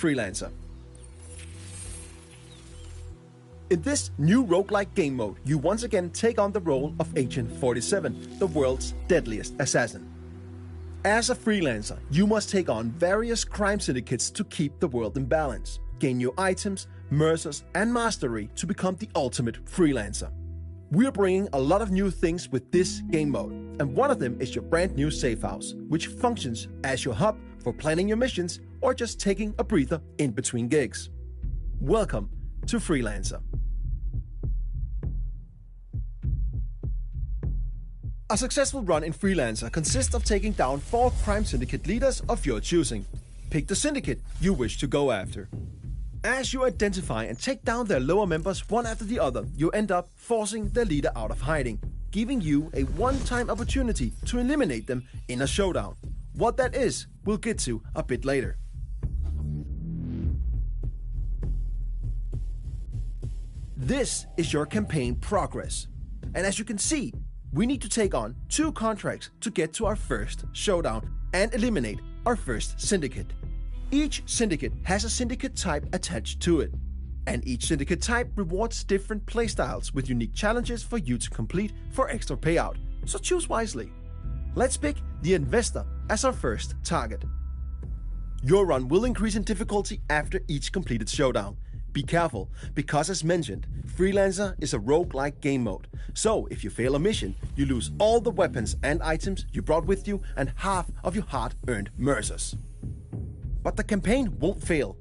Freelancer. In this new roguelike game mode, you once again take on the role of Agent 47, the world's deadliest assassin. As a freelancer, you must take on various crime syndicates to keep the world in balance, gain new items, mercers, and mastery to become the ultimate freelancer. We are bringing a lot of new things with this game mode, and one of them is your brand new safe house, which functions as your hub for planning your missions or just taking a breather in between gigs. Welcome to Freelancer. A successful run in Freelancer consists of taking down 4 crime syndicate leaders of your choosing. Pick the syndicate you wish to go after. As you identify and take down their lower members one after the other, you end up forcing their leader out of hiding, giving you a one-time opportunity to eliminate them in a showdown. What that is, we'll get to a bit later. This is your campaign progress. And as you can see, we need to take on 2 contracts to get to our first showdown and eliminate our first syndicate. Each syndicate has a syndicate type attached to it, and each syndicate type rewards different playstyles with unique challenges for you to complete for extra payout, so choose wisely. Let's pick the Investor as our first target. Your run will increase in difficulty after each completed showdown. Be careful, because as mentioned, Freelancer is a roguelike game mode, so if you fail a mission, you lose all the weapons and items you brought with you and half of your hard-earned mercers. But the campaign won't fail.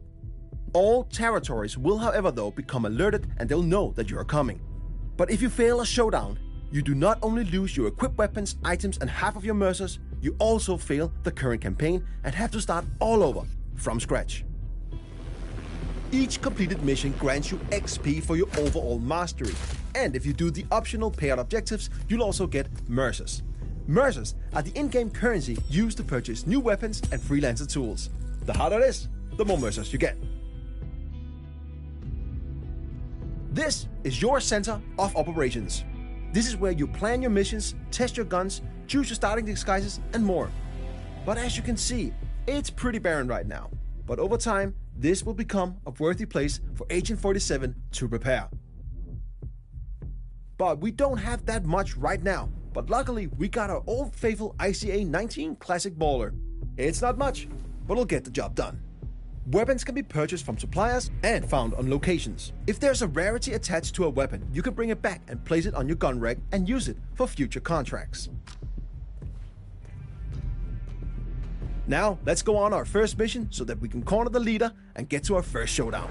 All territories will however though become alerted and they'll know that you are coming. But if you fail a showdown, you do not only lose your equipped weapons, items and half of your mercers, you also fail the current campaign and have to start all over from scratch. Each completed mission grants you XP for your overall mastery, and if you do the optional payout objectives, you'll also get mercers. Mercers are the in-game currency used to purchase new weapons and freelancer tools. The harder it is, the more mercers you get. This is your center of operations. This is where you plan your missions, test your guns, choose your starting disguises, and more. But as you can see, it's pretty barren right now. But over time, this will become a worthy place for Agent 47 to prepare. But we don't have that much right now. But luckily, we got our old faithful ICA 19 Classic Baller. It's not much, but it'll get the job done. Weapons can be purchased from suppliers and found on locations. If there's a rarity attached to a weapon, you can bring it back and place it on your gun rack and use it for future contracts. Now, let's go on our first mission so that we can corner the leader and get to our first showdown.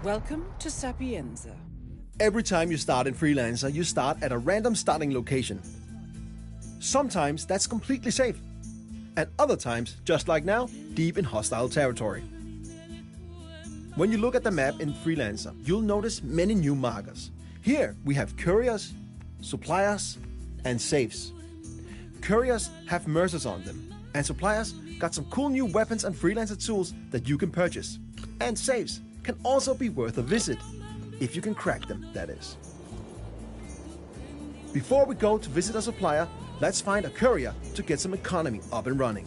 Welcome to Sapienza. Every time you start in Freelancer, you start at a random starting location. Sometimes that's completely safe, and other times, just like now, deep in hostile territory. When you look at the map in Freelancer, you'll notice many new markers. Here we have couriers, suppliers, and safes. Couriers have mercers on them, and suppliers got some cool new weapons and freelancer tools that you can purchase. And safes can also be worth a visit, if you can crack them, that is. Before we go to visit a supplier, let's find a courier to get some economy up and running.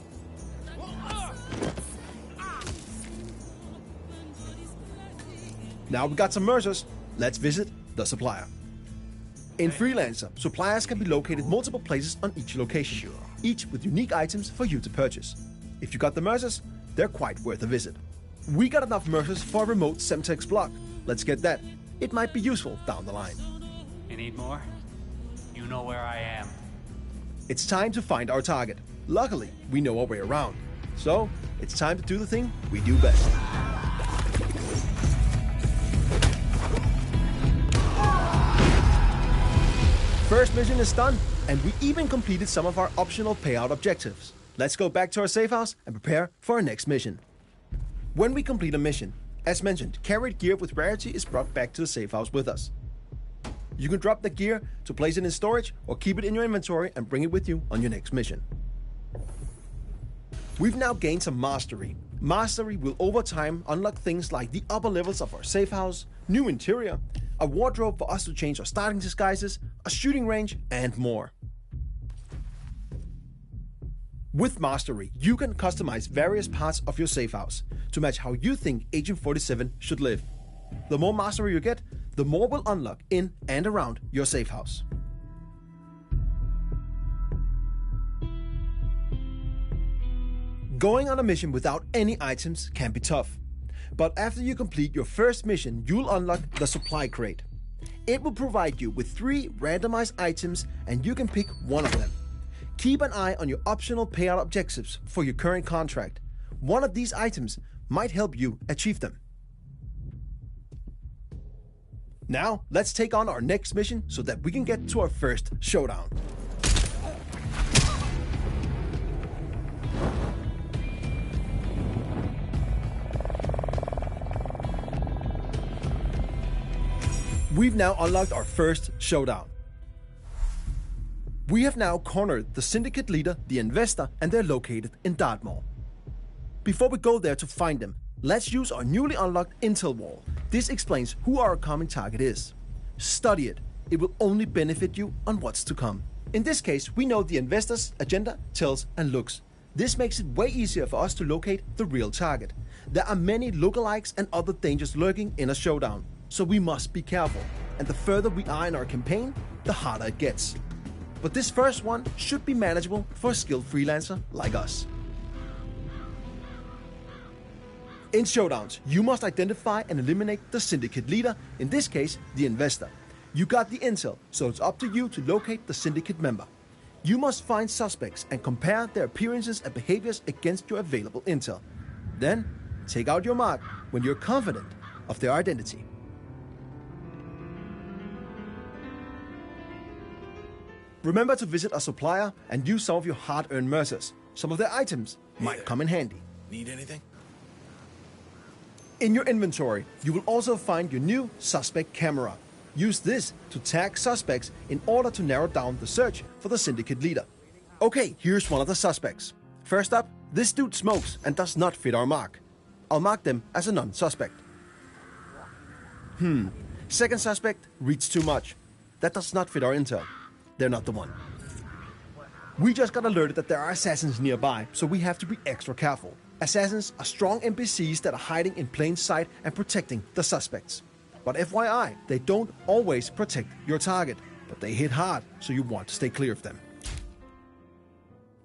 Now we got some mercers, let's visit the supplier. In Freelancer, suppliers can be located multiple places on each location, each with unique items for you to purchase. If you got the mercers, they're quite worth a visit. We got enough mercers for a remote Semtex block. Let's get that. It might be useful down the line. You need more? You know where I am. It's time to find our target. Luckily, we know our way around. So, it's time to do the thing we do best. First mission is done, and we even completed some of our optional payout objectives. Let's go back to our safe house and prepare for our next mission. When we complete a mission, as mentioned, carried gear with rarity is brought back to the safe house with us. You can drop the gear to place it in storage or keep it in your inventory and bring it with you on your next mission. We've now gained some mastery. Mastery will over time unlock things like the upper levels of our safe house, new interior, a wardrobe for us to change our starting disguises, a shooting range, and more. With Mastery, you can customize various parts of your safe house to match how you think Agent 47 should live. The more mastery you get, the more will unlock in and around your safe house. Going on a mission without any items can be tough. But after you complete your first mission, you'll unlock the supply crate. It will provide you with 3 randomized items and you can pick one of them. Keep an eye on your optional payout objectives for your current contract. One of these items might help you achieve them. Now, let's take on our next mission so that we can get to our first showdown. We've now unlocked our first showdown. We have now cornered the syndicate leader, the investor, and they're located in Dartmoor. Before we go there to find them, let's use our newly unlocked intel wall. This explains who our common target is. Study it. It will only benefit you on what's to come. In this case, we know the investor's agenda, tells, and looks. This makes it way easier for us to locate the real target. There are many lookalikes and other dangers lurking in a showdown, so we must be careful. And the further we are in our campaign, the harder it gets. But this first one should be manageable for a skilled freelancer like us. In showdowns, you must identify and eliminate the syndicate leader, in this case, the investor. You got the intel, so it's up to you to locate the syndicate member. You must find suspects and compare their appearances and behaviors against your available intel. Then, take out your mark when you're confident of their identity. Remember to visit a supplier and use some of your hard-earned mercers. Some of their items might come in handy. Need anything? In your inventory, you will also find your new suspect camera. Use this to tag suspects in order to narrow down the search for the syndicate leader. Okay, here's one of the suspects. First up, this dude smokes and does not fit our mark. I'll mark them as a non-suspect. Second suspect reads too much. That does not fit our intel. They're not the one. We just got alerted that there are assassins nearby, so we have to be extra careful. Assassins are strong NPCs that are hiding in plain sight and protecting the suspects. But FYI, they don't always protect your target, but they hit hard, so you want to stay clear of them.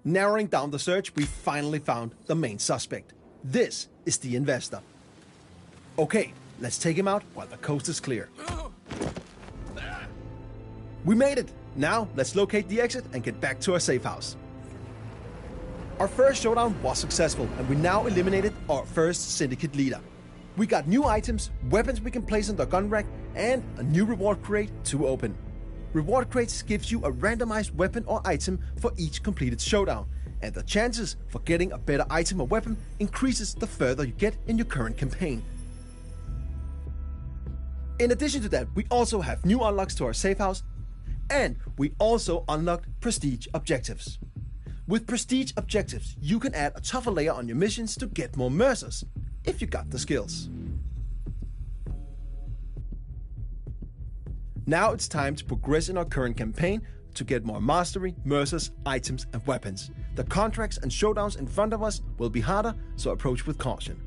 Narrowing down the search, we finally found the main suspect. This is the investor. Okay, let's take him out while the coast is clear. We made it! Now, let's locate the exit and get back to our safe house. Our first showdown was successful, and we now eliminated our first syndicate leader. We got new items, weapons we can place on the gun rack, and a new reward crate to open. Reward crates gives you a randomized weapon or item for each completed showdown, and the chances for getting a better item or weapon increases the further you get in your current campaign. In addition to that, we also have new unlocks to our safe house, and we also unlocked prestige objectives. With prestige objectives, you can add a tougher layer on your missions to get more mercers, if you got the skills. Now it's time to progress in our current campaign to get more mastery, mercers, items, and weapons. The contracts and showdowns in front of us will be harder, so approach with caution.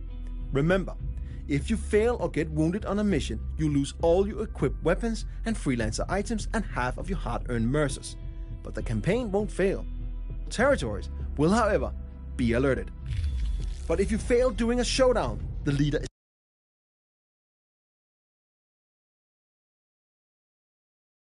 Remember, if you fail or get wounded on a mission, you lose all your equipped weapons and freelancer items and half of your hard-earned mercers. But the campaign won't fail. Territories will, however, be alerted. But if you fail during a showdown, the leader is